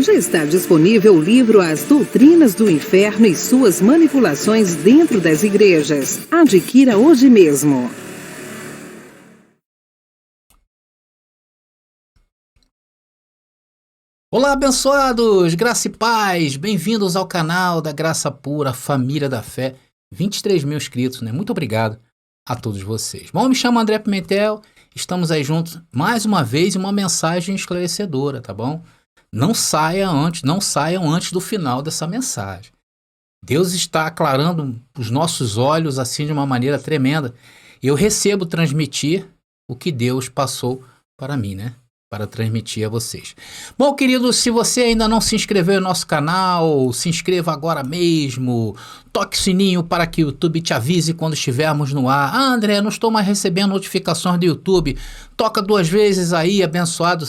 Já está disponível o livro As Doutrinas do Inferno e Suas Manipulações Dentro das Igrejas. Adquira hoje mesmo. Olá, abençoados! Graça e paz! Bem-vindos ao canal da Graça Pura, Família da Fé. 23 mil inscritos, né? Muito obrigado a todos vocês. Bom, me chamo André Pimentel, estamos aí juntos mais uma vez em uma mensagem esclarecedora, tá bom? Não saiam antes do final dessa mensagem. Deus está aclarando os nossos olhos assim de uma maneira tremenda. Eu recebo transmitir o que Deus passou para mim, né? Para transmitir a vocês. Bom, queridos, se você ainda não se inscreveu no nosso canal, se inscreva agora mesmo. Toque o sininho para que o YouTube te avise quando estivermos no ar. Ah, André, não estou mais recebendo notificações do YouTube. Toca 2 vezes aí, abençoado.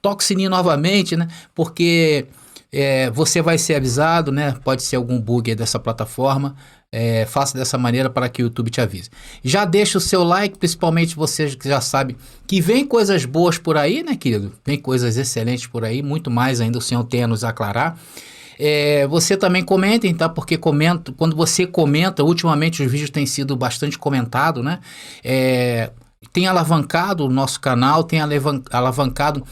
Toque o sininho novamente, né? Porque você vai ser avisado, né? Pode ser algum bug aí dessa plataforma. Faça dessa maneira para que o YouTube te avise. Já deixa o seu like, principalmente vocês que já sabem que vem coisas boas por aí, né, querido? Vem coisas excelentes por aí, muito mais ainda o Senhor tem a nos aclarar. Você também comentem, tá? Porque quando você comenta, ultimamente os vídeos têm sido bastante comentados, né? Tem alavancado o nosso canal, tem alavancado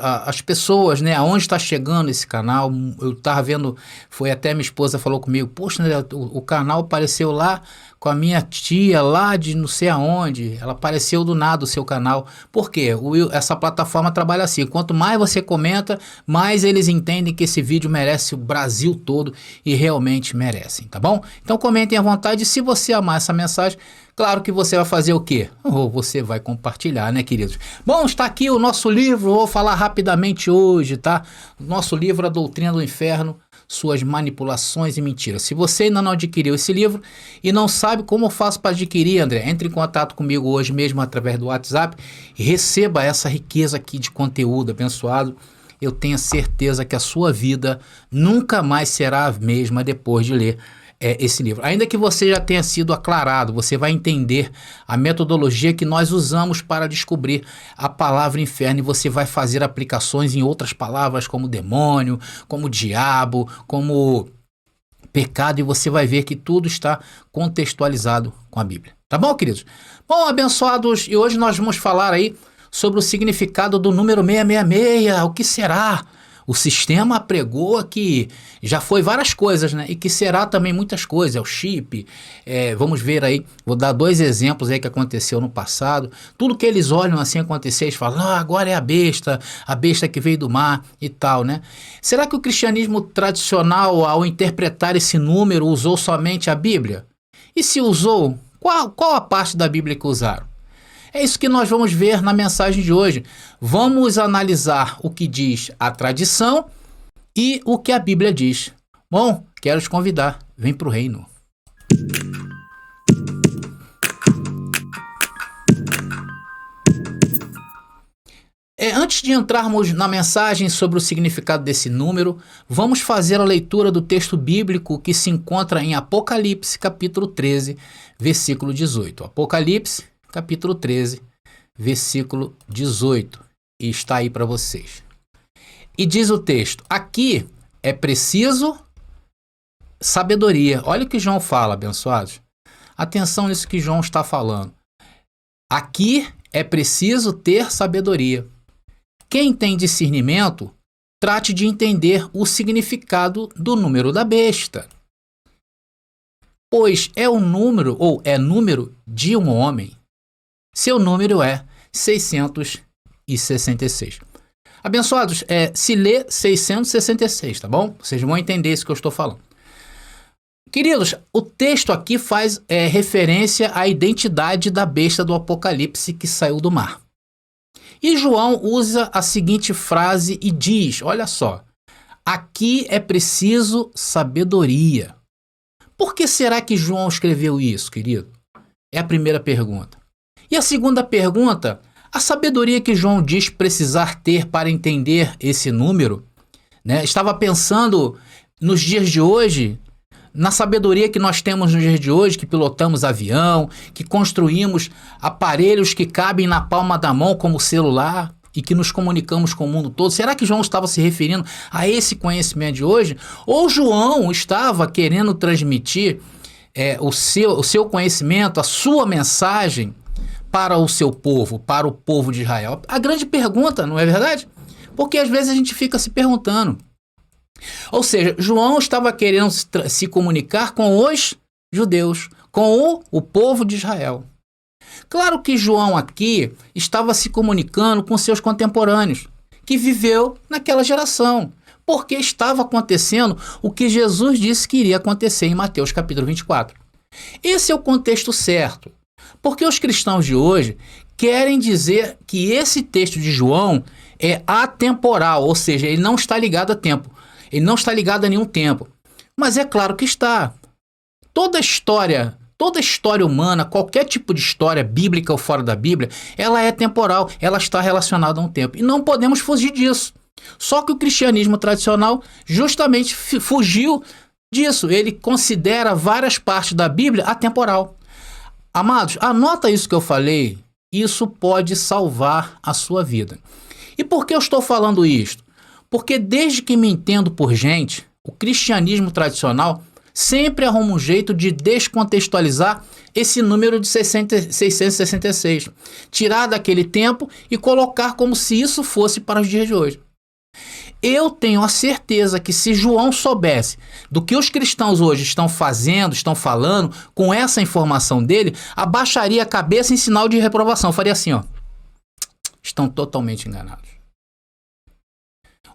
as pessoas, né? Aonde está chegando esse canal? Eu estava vendo, foi até minha esposa falou comigo, poxa, André, o canal apareceu lá com a minha tia, lá de não sei aonde, ela apareceu do nada o seu canal. Por quê? Essa plataforma trabalha assim, quanto mais você comenta, mais eles entendem que esse vídeo merece o Brasil todo e realmente merecem, tá bom? Então comentem à vontade, se você amar essa mensagem, claro que você vai fazer o quê? Ou você vai compartilhar, né, queridos? Bom, está aqui o nosso livro, vou falar rapidamente hoje, tá? Nosso livro, A Doutrina do Inferno, Suas Manipulações e Mentiras. Se você ainda não adquiriu esse livro e não sabe como eu faço para adquirir, André, entre em contato comigo hoje mesmo através do WhatsApp e receba essa riqueza aqui de conteúdo abençoado. Eu tenho certeza que a sua vida nunca mais será a mesma depois de ler esse livro. Ainda que você já tenha sido aclarado, você vai entender a metodologia que nós usamos para descobrir a palavra inferno e você vai fazer aplicações em outras palavras como demônio, como diabo, como pecado, e você vai ver que tudo está contextualizado com a Bíblia. Tá bom, queridos? Bom, abençoados, e hoje nós vamos falar aí sobre o significado do número 666. O que será? O sistema pregou que já foi várias coisas, né? E que será também muitas coisas. É o chip, vamos ver aí, vou dar 2 exemplos aí que aconteceu no passado. Tudo que eles olham assim acontecer, eles falam, agora é a besta que veio do mar e tal, né? Será que o cristianismo tradicional, ao interpretar esse número, usou somente a Bíblia? E se usou, qual a parte da Bíblia que usaram? É isso que nós vamos ver na mensagem de hoje. Vamos analisar o que diz a tradição e o que a Bíblia diz. Bom, quero te convidar. Vem para o reino. Antes de entrarmos na mensagem sobre o significado desse número, vamos fazer a leitura do texto bíblico que se encontra em Apocalipse, capítulo 13, versículo 18. Apocalipse, capítulo 13, versículo 18, e está aí para vocês. E diz o texto, aqui é preciso sabedoria. Olha o que João fala, abençoados. Atenção nisso que João está falando. Aqui é preciso ter sabedoria. Quem tem discernimento, trate de entender o significado do número da besta. Pois é o número, ou é número de um homem. Seu número é 666. Abençoados, se lê 666, tá bom? Vocês vão entender isso que eu estou falando. Queridos, o texto aqui faz referência à identidade da besta do Apocalipse que saiu do mar. E João usa a seguinte frase e diz, olha só, aqui é preciso sabedoria. Por que será que João escreveu isso, querido? É a primeira pergunta. E a segunda pergunta, a sabedoria que João diz precisar ter para entender esse número, né? Estava pensando nos dias de hoje, na sabedoria que nós temos nos dias de hoje, que pilotamos avião, que construímos aparelhos que cabem na palma da mão como celular. e que nos comunicamos com o mundo todo, será que João estava se referindo a esse conhecimento de hoje? Ou João estava querendo transmitir o seu conhecimento, a sua mensagem para o seu povo, para o povo de Israel? A grande pergunta, não é verdade? Porque às vezes a gente fica se perguntando. Ou seja, João estava querendo se comunicar com os judeus, com o povo de Israel. Claro que João aqui estava se comunicando com seus contemporâneos, que viveu naquela geração, porque estava acontecendo o que Jesus disse que iria acontecer em Mateus capítulo 24. Esse é o contexto certo, porque os cristãos de hoje querem dizer que esse texto de João é atemporal, ou seja, ele não está ligado a tempo, ele não está ligado a nenhum tempo. Mas é claro que está. Toda história humana, qualquer tipo de história bíblica ou fora da Bíblia, ela é temporal, ela está relacionada a um tempo. E não podemos fugir disso. Só que o cristianismo tradicional justamente fugiu disso. Ele considera várias partes da Bíblia atemporal. Amados, anota isso que eu falei. Isso pode salvar a sua vida. E por que eu estou falando isto? Porque desde que me entendo por gente, o cristianismo tradicional sempre arruma um jeito de descontextualizar esse número de 666, tirar daquele tempo e colocar como se isso fosse para os dias de hoje. Eu tenho a certeza que se João soubesse do que os cristãos hoje estão fazendo, estão falando, com essa informação dele, abaixaria a cabeça em sinal de reprovação. Faria assim, ó. Estão totalmente enganados.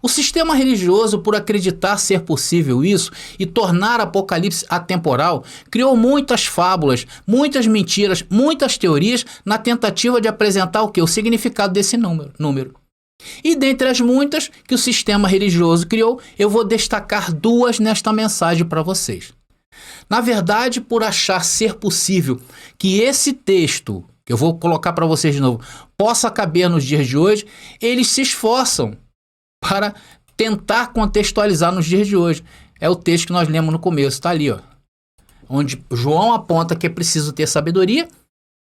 O sistema religioso, por acreditar ser possível isso e tornar Apocalipse atemporal, criou muitas fábulas, muitas mentiras, muitas teorias na tentativa de apresentar o quê? O significado desse número. E dentre as muitas que o sistema religioso criou, eu vou destacar duas nesta mensagem para vocês. Na verdade, por achar ser possível que esse texto, que eu vou colocar para vocês de novo, possa caber nos dias de hoje, eles se esforçam para tentar contextualizar nos dias de hoje. É o texto que nós lemos no começo, está ali, ó, onde João aponta que é preciso ter sabedoria,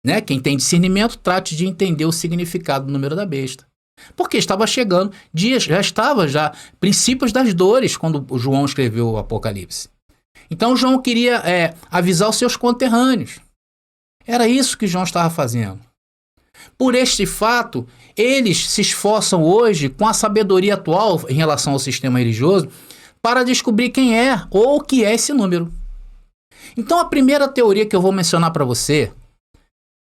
né? Quem tem discernimento, trate de entender o significado do número da besta. Porque estava chegando dias, já princípios das dores quando João escreveu o Apocalipse. Então João queria avisar os seus conterrâneos. Era isso que João estava fazendo. Por este fato, eles se esforçam hoje com a sabedoria atual em relação ao sistema religioso para descobrir quem é ou o que é esse número. Então a primeira teoria que eu vou mencionar para você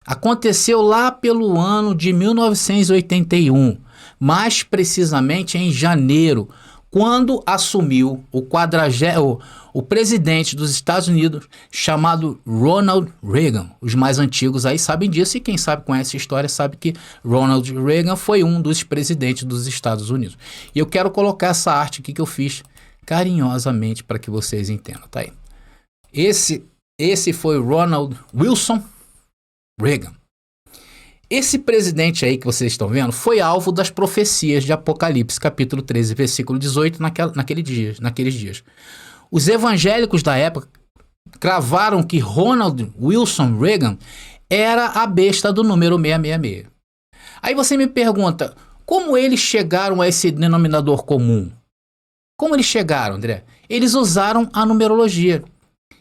aconteceu lá pelo ano de 1981, mais precisamente em janeiro, quando assumiu o presidente dos Estados Unidos, chamado Ronald Reagan. Os mais antigos aí sabem disso, e quem sabe conhece a história sabe que Ronald Reagan foi um dos presidentes dos Estados Unidos. E eu quero colocar essa arte aqui que eu fiz carinhosamente para que vocês entendam, tá aí. Esse foi Ronald Wilson Reagan. Esse presidente aí que vocês estão vendo foi alvo das profecias de Apocalipse, capítulo 13, versículo 18, naqueles dias. Os evangélicos da época cravaram que Ronald Wilson Reagan era a besta do número 666. Aí você me pergunta, como eles chegaram a esse denominador comum? Como eles chegaram, André? Eles usaram a numerologia.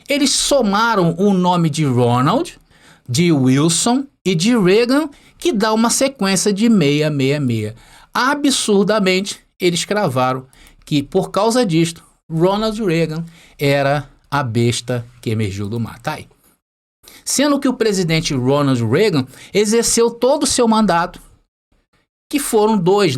Eles somaram o nome de Ronald, de Wilson e de Reagan, que dá uma sequência de 666. Absurdamente, eles cravaram que, por causa disto, Ronald Reagan era a besta que emergiu do mar. Tá aí. Sendo que o presidente Ronald Reagan exerceu todo o seu mandato, que foram dois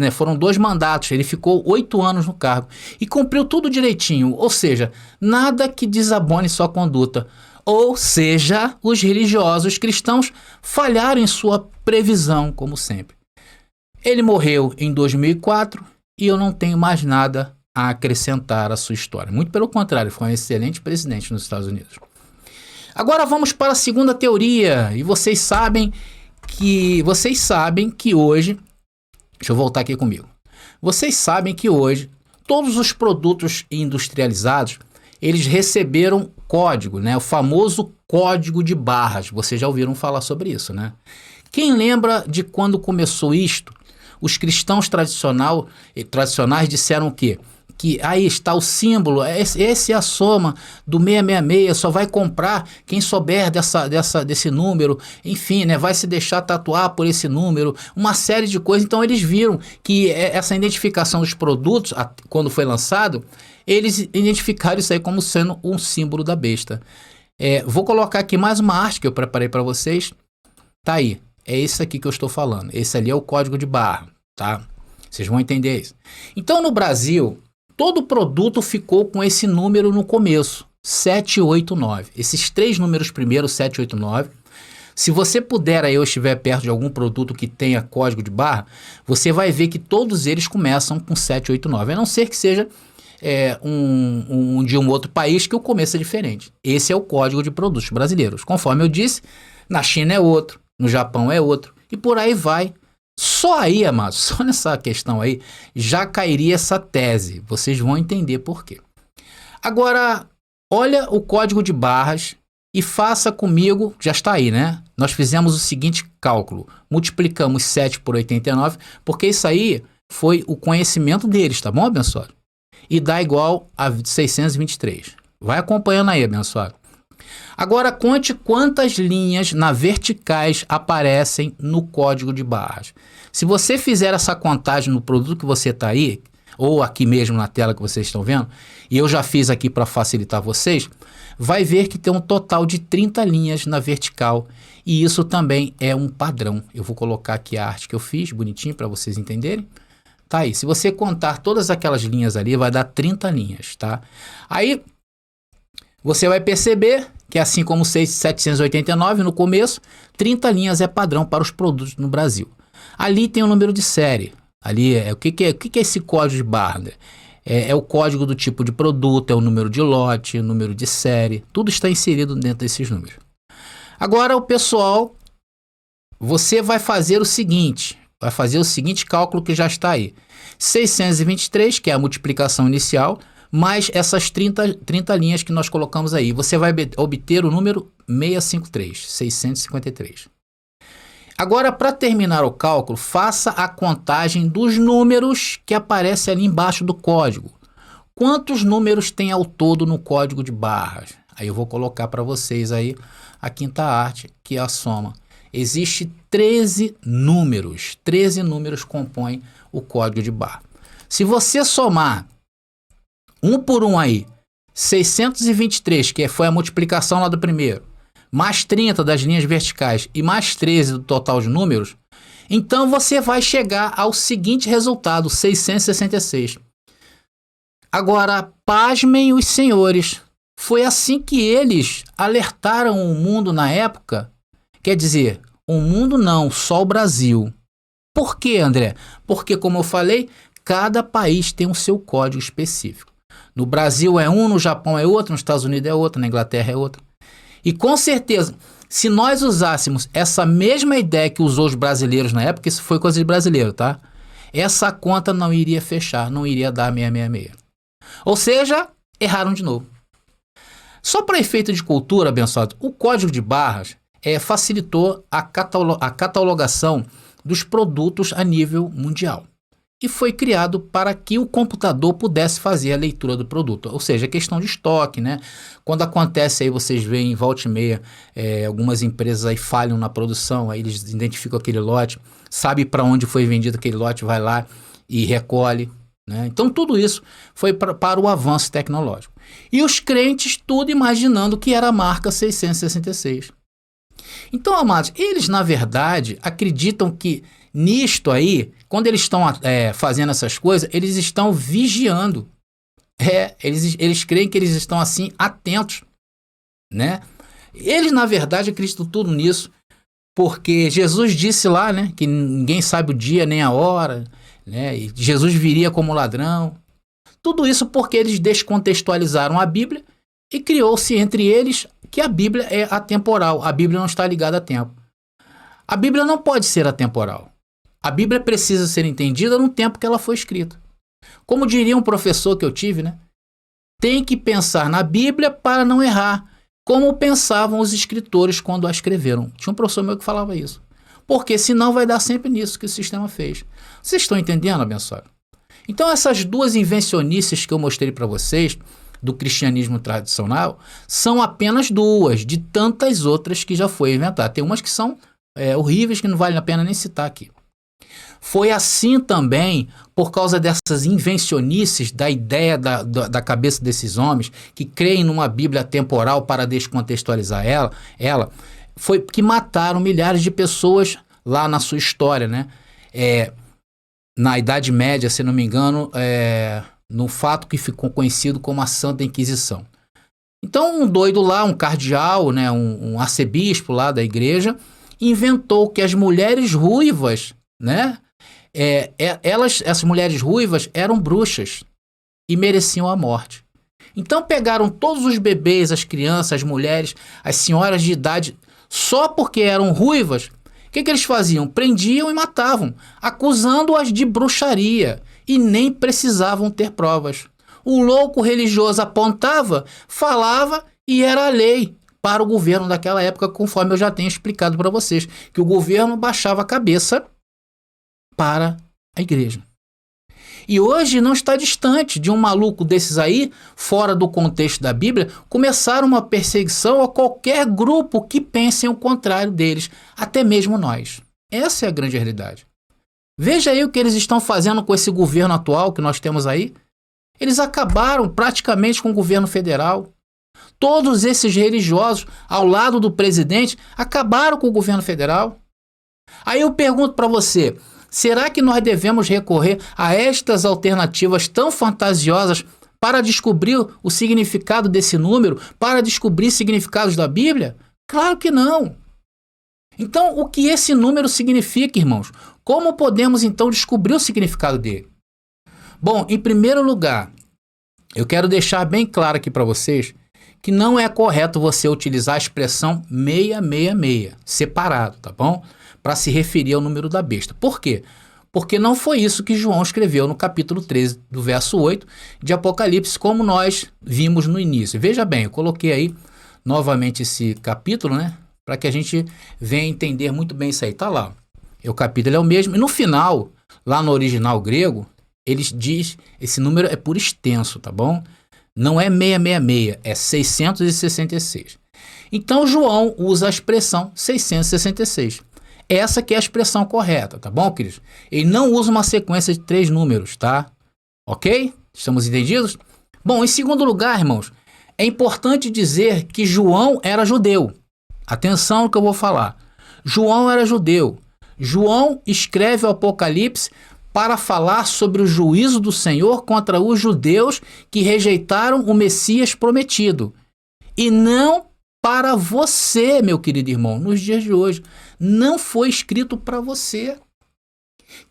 mandatos. Ele ficou 8 anos no cargo e cumpriu tudo direitinho, ou seja, nada que desabone sua conduta. Ou seja, os religiosos cristãos falharam em sua previsão, como sempre. Ele morreu em 2004 e eu não tenho mais nada a acrescentar à sua história. Muito pelo contrário, foi um excelente presidente nos Estados Unidos. Agora vamos para a segunda teoria. E vocês sabem que hoje... Deixa eu voltar aqui comigo. Vocês sabem que hoje todos os produtos industrializados, eles receberam código, né? O famoso código de barras. Vocês já ouviram falar sobre isso, né? Quem lembra de quando começou isto? os cristãos tradicionais disseram o quê? Que aí está o símbolo, esse é a soma do 666, só vai comprar quem souber desse número, enfim, né, vai se deixar tatuar por esse número, uma série de coisas. Então eles viram que essa identificação dos produtos, quando foi lançado, eles identificaram isso aí como sendo um símbolo da besta. Vou colocar aqui mais uma arte que eu preparei para vocês, tá aí, é esse aqui que eu estou falando, esse ali é o código de barra, tá? Vocês vão entender isso. Então no Brasil, todo produto ficou com esse número no começo, 789. Esses 3 números primeiros, 789. Se você puder aí ou estiver perto de algum produto que tenha código de barra, você vai ver que todos eles começam com 789. A não ser que seja de um outro país que o começo é diferente. Esse é o código de produtos brasileiros. Conforme eu disse, na China é outro, no Japão é outro, e por aí vai. Só aí, amados, só nessa questão aí, já cairia essa tese. Vocês vão entender por quê. Agora, olha o código de barras e faça comigo, já está aí, né? Nós fizemos o seguinte cálculo, multiplicamos 7 por 89, porque isso aí foi o conhecimento deles, tá bom, abençoado? E dá igual a 623. Vai acompanhando aí, abençoado. Agora conte quantas linhas na verticais aparecem no código de barras. Se você fizer essa contagem no produto que você está aí, ou aqui mesmo na tela que vocês estão vendo, e eu já fiz aqui para facilitar vocês, vai ver que tem um total de 30 linhas na vertical, e isso também é um padrão. Eu vou colocar aqui a arte que eu fiz, bonitinho, para vocês entenderem. Tá aí, se você contar todas aquelas linhas ali, vai dar 30 linhas, tá? Aí, você vai perceber que assim como 789 no começo, 30 linhas é padrão para os produtos no Brasil. Ali tem o número de série. Ali o que é esse código de barra? Né? É o código do tipo de produto, é o número de lote, o número de série. Tudo está inserido dentro desses números. Agora o pessoal, você vai fazer o seguinte cálculo que já está aí. 623, que é a multiplicação inicial, mais essas 30 linhas que nós colocamos aí. Você vai obter o número 653. Agora, para terminar o cálculo, faça a contagem dos números que aparecem ali embaixo do código. Quantos números tem ao todo no código de barras? Aí eu vou colocar para vocês aí a quinta arte, que é a soma. Existe 13 números. 13 números compõem o código de barra. Se você somar um por um aí, 623, que foi a multiplicação lá do primeiro, mais 30 das linhas verticais e mais 13 do total de números, então você vai chegar ao seguinte resultado, 666. Agora, pasmem os senhores, foi assim que eles alertaram o mundo na época? Quer dizer, o mundo não, só o Brasil. Por quê, André? Porque, como eu falei, cada país tem o seu código específico. No Brasil é um, no Japão é outro, nos Estados Unidos é outro, na Inglaterra é outro. E com certeza, se nós usássemos essa mesma ideia que usou os brasileiros na época, isso foi coisa de brasileiro, tá? Essa conta não iria fechar, não iria dar 666. Ou seja, erraram de novo. Só para efeito de cultura, abençoado, o código de barras facilitou a catalogação dos produtos a nível mundial. E foi criado para que o computador pudesse fazer a leitura do produto. Ou seja, questão de estoque, né? Quando acontece aí, vocês veem, volta e meia, algumas empresas aí falham na produção, aí eles identificam aquele lote, sabe para onde foi vendido aquele lote, vai lá e recolhe, né? Então tudo isso foi para o avanço tecnológico. E os crentes tudo imaginando que era a marca 666. Então, amados, eles na verdade acreditam que nisto aí, quando eles estão fazendo essas coisas, eles estão vigiando. Eles creem que eles estão assim atentos, né? Eles na verdade acreditam tudo nisso, porque Jesus disse lá, né, que ninguém sabe o dia nem a hora, né? E Jesus viria como ladrão. Tudo isso porque eles descontextualizaram a Bíblia e criou-se entre eles que a Bíblia é atemporal. A Bíblia não está ligada a tempo. A Bíblia não pode ser atemporal. A Bíblia precisa ser entendida no tempo que ela foi escrita. Como diria um professor que eu tive, né? Tem que pensar na Bíblia para não errar, como pensavam os escritores quando a escreveram. Tinha um professor meu que falava isso. Porque senão vai dar sempre nisso que o sistema fez. Vocês estão entendendo, abençoado? Então essas duas invencionices que eu mostrei para vocês, do cristianismo tradicional, são apenas duas de tantas outras que já foi inventado. Tem umas que são horríveis, que não vale a pena nem citar aqui. Foi assim também, por causa dessas invencionices da ideia da cabeça desses homens, que creem numa Bíblia temporal para descontextualizar ela foi que mataram milhares de pessoas lá na sua história, né? Na Idade Média, se não me engano, no fato que ficou conhecido como a Santa Inquisição. Então, um doido lá, um cardeal, né, um arcebispo lá da igreja, inventou que as mulheres ruivas, né, essas mulheres ruivas eram bruxas e mereciam a morte. Então pegaram todos os bebês, as crianças, as mulheres, as senhoras de idade, só porque eram ruivas. O que eles faziam? Prendiam e matavam, acusando-as de bruxaria, e nem precisavam ter provas. O louco religioso apontava, falava e era a lei para o governo daquela época, conforme eu já tenho explicado para vocês, que o governo baixava a cabeça para a igreja. E hoje não está distante de um maluco desses aí, fora do contexto da Bíblia, começar uma perseguição a qualquer grupo que pense o contrário deles, até mesmo nós. Essa é a grande realidade. Veja aí o que eles estão fazendo com esse governo atual que nós temos aí. Eles acabaram praticamente com o governo federal. Todos esses religiosos, ao lado do presidente, acabaram com o governo federal. Aí eu pergunto para você, será que nós devemos recorrer a estas alternativas tão fantasiosas para descobrir o significado desse número, para descobrir significados da Bíblia? Claro que não. Então, o que esse número significa, irmãos? Como podemos, então, descobrir o significado dele? Bom, em primeiro lugar, eu quero deixar bem claro aqui para vocês que não é correto você utilizar a expressão 666, separado, tá bom? Para se referir ao número da besta. Por quê? Porque não foi isso que João escreveu no capítulo 13, do verso 8 de Apocalipse, como nós vimos no início. Veja bem, eu coloquei aí novamente esse capítulo, né? Para que a gente venha entender muito bem isso aí. Tá lá. O capítulo é o mesmo. E no final, lá no original grego, eles diz, esse número é por extenso, tá bom? Não é 666, é 666. Então João usa a expressão 666. Essa que é a expressão correta, tá bom, queridos? Ele não usa uma sequência de 3 números, tá? Ok? Estamos entendidos? Bom, em segundo lugar, irmãos, é importante dizer que João era judeu. Atenção no que eu vou falar. João era judeu. João escreve o Apocalipse para falar sobre o juízo do Senhor contra os judeus que rejeitaram o Messias prometido. E não para você, meu querido irmão, nos dias de hoje. Não foi escrito para você.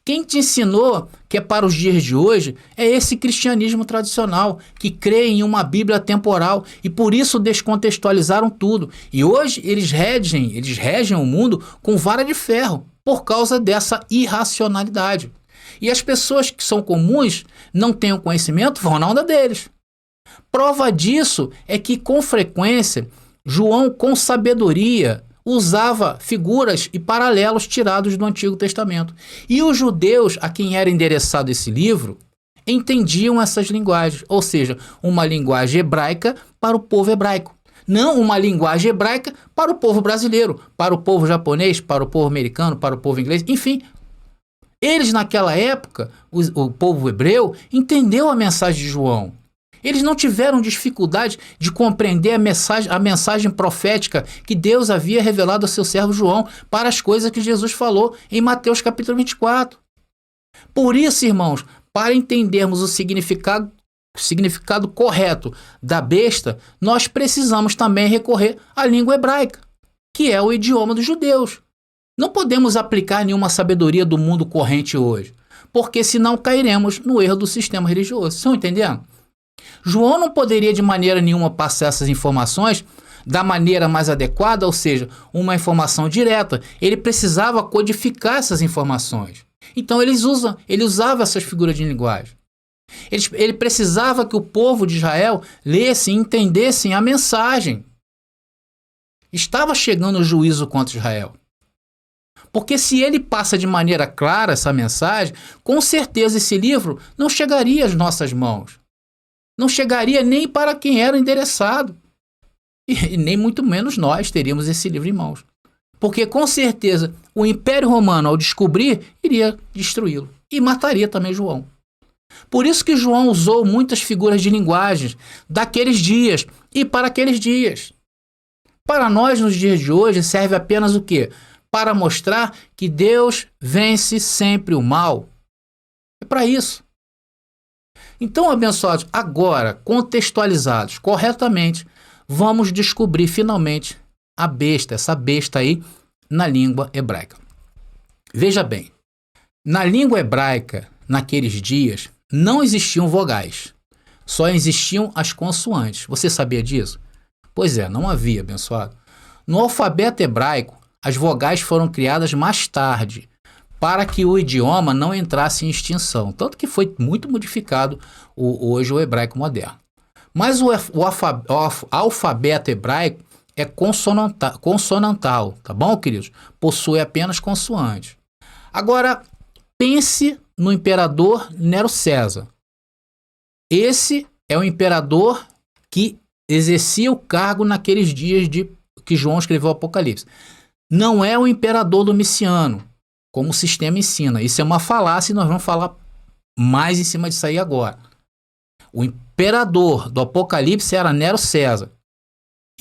Quem te ensinou que é para os dias de hoje é esse cristianismo tradicional, que crê em uma Bíblia temporal e por isso descontextualizaram tudo. E hoje eles regem o mundo com vara de ferro por causa dessa irracionalidade. E as pessoas que são comuns, não têm o conhecimento, vão na onda deles. Prova disso é que, com frequência, João, com sabedoria, usava figuras e paralelos tirados do Antigo Testamento. E os judeus a quem era endereçado esse livro entendiam essas linguagens, ou seja, uma linguagem hebraica para o povo hebraico. Não uma linguagem hebraica para o povo brasileiro, para o povo japonês, para o povo americano, para o povo inglês, enfim. Eles, naquela época, o povo hebreu, entendeu a mensagem de João. Eles não tiveram dificuldade de compreender a mensagem profética que Deus havia revelado ao seu servo João para as coisas que Jesus falou em Mateus capítulo 24. Por isso, irmãos, para entendermos o significado correto da besta, nós precisamos também recorrer à língua hebraica, que é o idioma dos judeus. Não podemos aplicar nenhuma sabedoria do mundo corrente hoje, porque senão cairemos no erro do sistema religioso. Estão entendendo? João não poderia de maneira nenhuma passar essas informações da maneira mais adequada, ou seja, uma informação direta. Ele precisava codificar essas informações. Então ele usava essas figuras de linguagem. Ele precisava que o povo de Israel lesse e entendessem a mensagem. Estava chegando o juízo contra Israel. Porque se ele passa de maneira clara essa mensagem, com certeza esse livro não chegaria às nossas mãos. Não chegaria nem para quem era endereçado. E nem muito menos nós teríamos esse livro em mãos. Porque com certeza o Império Romano, ao descobrir, iria destruí-lo. E mataria também João. Por isso que João usou muitas figuras de linguagem daqueles dias e para aqueles dias. Para nós, nos dias de hoje, serve apenas o quê? Para mostrar que Deus vence sempre o mal. É para isso. Então, abençoados, agora, contextualizados corretamente, vamos descobrir finalmente a besta, essa besta aí, na língua hebraica. Veja bem, na língua hebraica, naqueles dias, não existiam vogais, só existiam as consoantes. Você sabia disso? Pois é, não havia, abençoado. No alfabeto hebraico, as vogais foram criadas mais tarde, para que o idioma não entrasse em extinção, tanto que foi muito modificado hoje o hebraico moderno. Mas o alfabeto hebraico é consonantal, tá bom, queridos? Possui apenas consoantes. Agora, pense no imperador Nero César. Esse é o imperador que exercia o cargo naqueles dias que João escreveu o Apocalipse. Não é o imperador Domiciano, como o sistema ensina. Isso é uma falácia e nós vamos falar mais em cima disso aí agora. O imperador do Apocalipse era Nero César.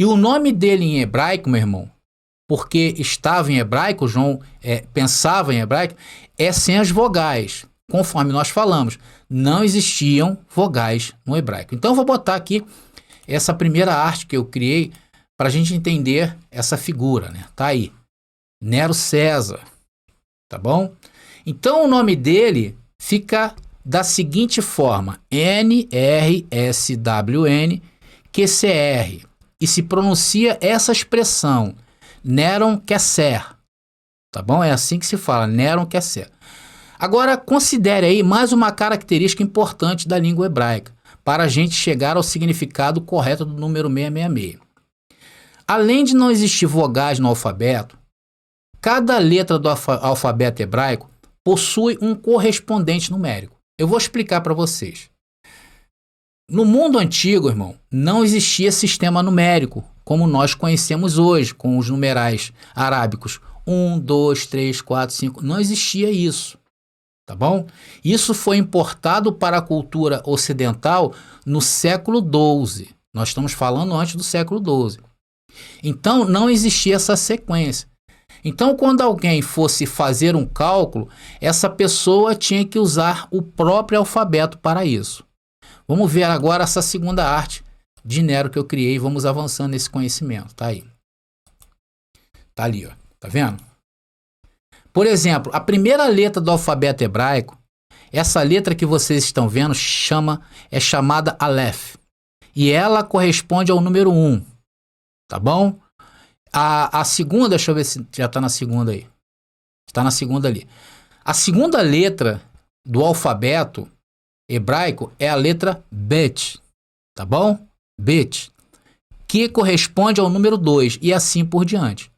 E o nome dele em hebraico, meu irmão, porque estava em hebraico, João pensava em hebraico, é sem as vogais. Conforme nós falamos, não existiam vogais no hebraico. Então eu vou botar aqui essa primeira arte que eu criei para a gente entender essa figura, né? Tá aí. Nero César. Tá bom? Então o nome dele fica da seguinte forma: N-R-S-W-N-Q-C-R. E se pronuncia essa expressão, Neron Kesser. Tá bom? É assim que se fala, Neron Kesser. Agora, considere aí mais uma característica importante da língua hebraica, para a gente chegar ao significado correto do número 666. Além de não existir vogais no alfabeto, cada letra do alfabeto hebraico possui um correspondente numérico. Eu vou explicar para vocês. No mundo antigo, irmão, não existia sistema numérico, como nós conhecemos hoje, com os numerais arábicos. 1, 2, 3, 4, 5. Não existia isso. Tá bom? Isso foi importado para a cultura ocidental no século XII. Nós estamos falando antes do século XII. Então, não existia essa sequência. Então, quando alguém fosse fazer um cálculo, essa pessoa tinha que usar o próprio alfabeto para isso. Vamos ver agora essa segunda arte de Nero que eu criei e vamos avançando nesse conhecimento. Tá aí. Tá ali, ó. Tá vendo? Por exemplo, a primeira letra do alfabeto hebraico, essa letra que vocês estão vendo é chamada Aleph. E ela corresponde ao número 1. Tá bom? A segunda, deixa eu ver se já está na segunda aí. Está na segunda ali. A segunda letra do alfabeto hebraico é a letra Bet. Tá bom? Bet. Que corresponde ao número 2 e assim por diante.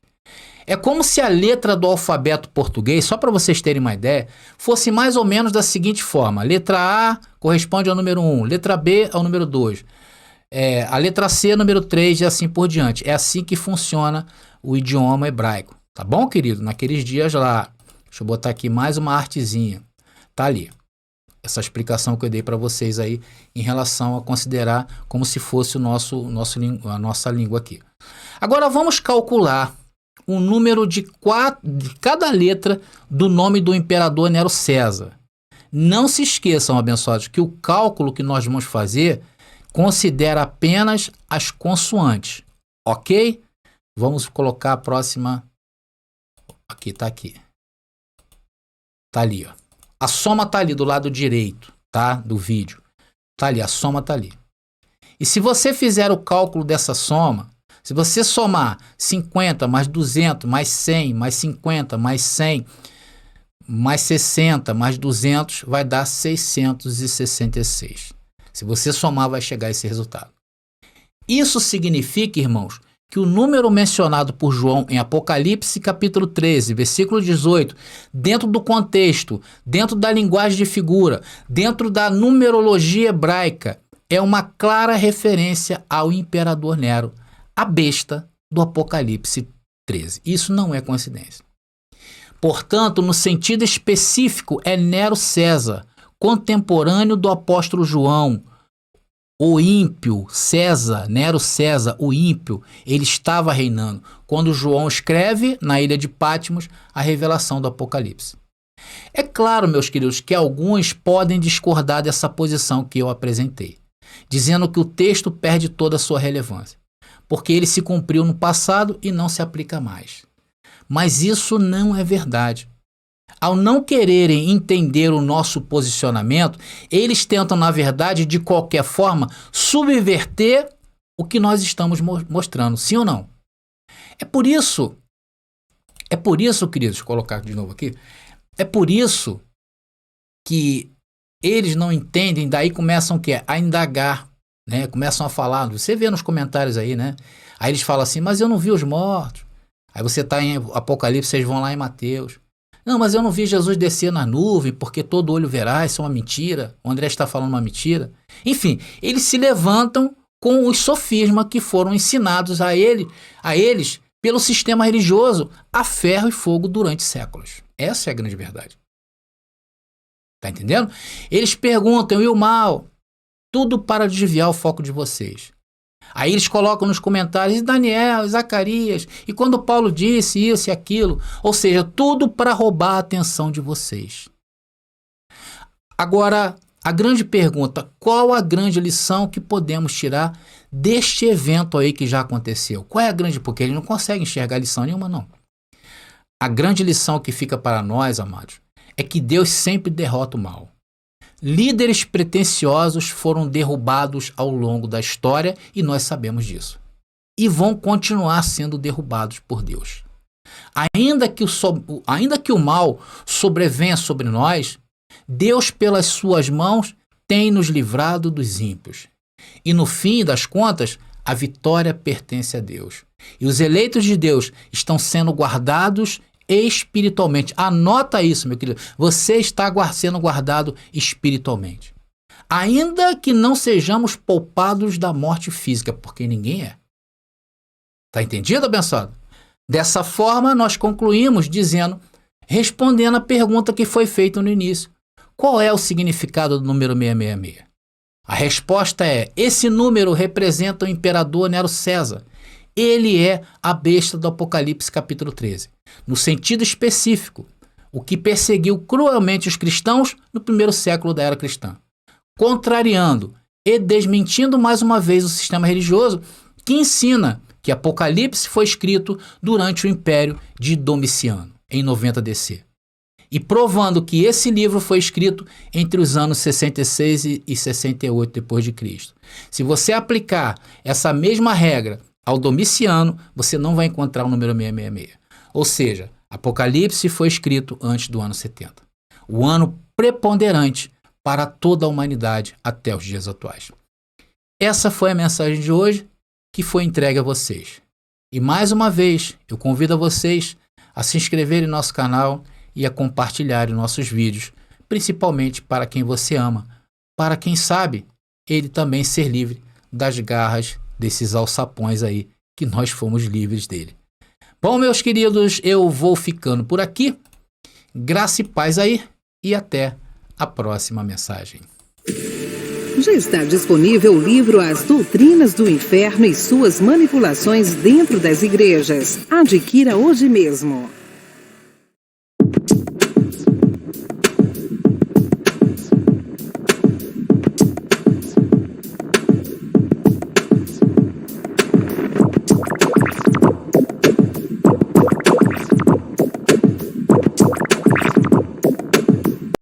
É como se a letra do alfabeto português, só para vocês terem uma ideia, fosse mais ou menos da seguinte forma. Letra A corresponde ao número 1, letra B ao número 2. A letra C, número 3 e assim por diante. É assim que funciona o idioma hebraico. Tá bom, querido? Naqueles dias lá. Deixa eu botar aqui mais uma artezinha. Tá ali. Essa explicação que eu dei para vocês aí em relação a considerar como se fosse a nossa língua aqui. Agora vamos calcular o número de cada letra do nome do imperador Nero César. Não se esqueçam, abençoados, que o cálculo que nós vamos fazer considera apenas as consoantes, ok? Vamos colocar a próxima. Aqui, tá aqui. Tá ali, ó. A soma tá ali do lado direito, tá? Do vídeo. Tá ali, a soma tá ali. E se você fizer o cálculo dessa soma, se você somar 50 mais 200 mais 100 mais 50 mais 100 mais 60 mais 200, vai dar 666. Se você somar, vai chegar a esse resultado. Isso significa, irmãos, que o número mencionado por João em Apocalipse capítulo 13, versículo 18, dentro do contexto, dentro da linguagem de figura, dentro da numerologia hebraica, é uma clara referência ao imperador Nero, a besta do Apocalipse 13. Isso não é coincidência. Portanto, no sentido específico, é Nero César, contemporâneo do apóstolo João, o ímpio, César, Nero César, o ímpio, ele estava reinando quando João escreve na ilha de Patmos a revelação do Apocalipse. É claro, meus queridos, que alguns podem discordar dessa posição que eu apresentei, dizendo que o texto perde toda a sua relevância, porque ele se cumpriu no passado e não se aplica mais. Mas isso não é verdade. Ao não quererem entender o nosso posicionamento, eles tentam, na verdade, de qualquer forma, subverter o que nós estamos mostrando, sim ou não? É por isso, queridos, vou colocar de novo aqui, é por isso que eles não entendem, daí começam o quê? A indagar, né? Começam a falar, você vê nos comentários aí, né? Aí eles falam assim, mas eu não vi os mortos. Aí você está em Apocalipse, vocês vão lá em Mateus. Não, mas eu não vi Jesus descer na nuvem, porque todo olho verá, isso é uma mentira. O André está falando uma mentira. Enfim, eles se levantam com os sofismas que foram ensinados a eles pelo sistema religioso a ferro e fogo durante séculos. Essa é a grande verdade. Tá entendendo? Eles perguntam, e o mal? Tudo para desviar o foco de vocês. Aí eles colocam nos comentários, Daniel, Zacarias, e quando Paulo disse isso e aquilo, ou seja, tudo para roubar a atenção de vocês. Agora, a grande pergunta, qual a grande lição que podemos tirar deste evento aí que já aconteceu? Qual é a grande, porque ele não consegue enxergar lição nenhuma, não. A grande lição que fica para nós, amados, é que Deus sempre derrota o mal. Líderes pretensiosos foram derrubados ao longo da história e nós sabemos disso. E vão continuar sendo derrubados por Deus. Ainda que o mal sobrevenha sobre nós, Deus, pelas suas mãos, tem nos livrado dos ímpios. E no fim das contas, a vitória pertence a Deus. E os eleitos de Deus estão sendo guardados espiritualmente. Anota isso, meu querido. Você está sendo guardado espiritualmente. Ainda que não sejamos poupados da morte física, porque ninguém é. Tá entendido, abençoado? Dessa forma, nós concluímos respondendo a pergunta que foi feita no início. Qual é o significado do número 666? A resposta é, esse número representa o imperador Nero César. Ele é a besta do Apocalipse capítulo 13. No sentido específico, o que perseguiu cruelmente os cristãos no primeiro século da era cristã, contrariando e desmentindo mais uma vez o sistema religioso que ensina que Apocalipse foi escrito durante o império de Domiciano, em 90 DC, e provando que esse livro foi escrito entre os anos 66 e 68 depois de Cristo. Se você aplicar essa mesma regra ao Domiciano, você não vai encontrar o número 666. Ou seja, Apocalipse foi escrito antes do ano 70. O ano preponderante para toda a humanidade até os dias atuais. Essa foi a mensagem de hoje que foi entregue a vocês. E mais uma vez, eu convido a vocês a se inscreverem no nosso canal e a compartilharem nossos vídeos, principalmente para quem você ama, para quem sabe ele também ser livre das garras desses alçapões aí que nós fomos livres dele. Bom, meus queridos, eu vou ficando por aqui. Graça e paz aí e até a próxima mensagem. Já está disponível o livro As Doutrinas do Inferno e Suas Manipulações Dentro das Igrejas. Adquira hoje mesmo.